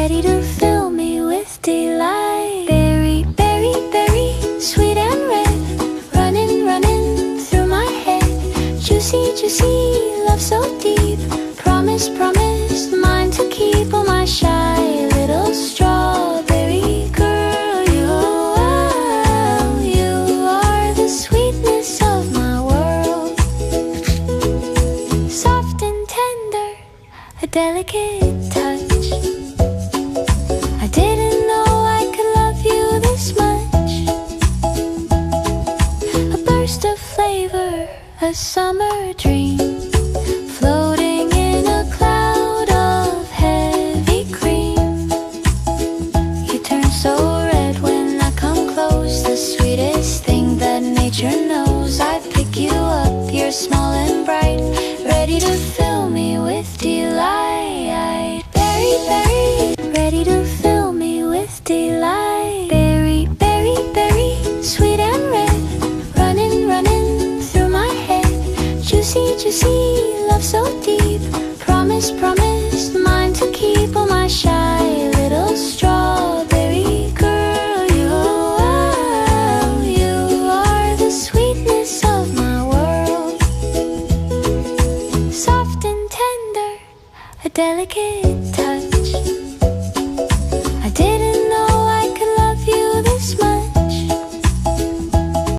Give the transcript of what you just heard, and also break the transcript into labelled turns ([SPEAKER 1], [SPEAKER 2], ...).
[SPEAKER 1] ready to fill me with delight. Berry, berry, berry, sweet and red, running, running through my head. Juicy, juicy, love so deep. Promise, promise, mine to keep. Oh, my shy little strawberry girl, you are the sweetness of my world. Soft and tender, a delicate touch. I didn't know I could love you this much. A burst of flavor, a summer dream, floating in a cloud of heavy cream. You turn so red when I come close, the sweetest thing that nature knows. I pick you up, you're small and bright, ready to fill me with delight. Berry, berry, ready to fill me with delight. Berry, berry, berry, sweet and red, running, running through my head. Juicy, juicy, love so deep. Promise, promise, mine to keep. Oh, my shy little strawberry girl, you are the sweetness of my world. Soft and tender, a delicate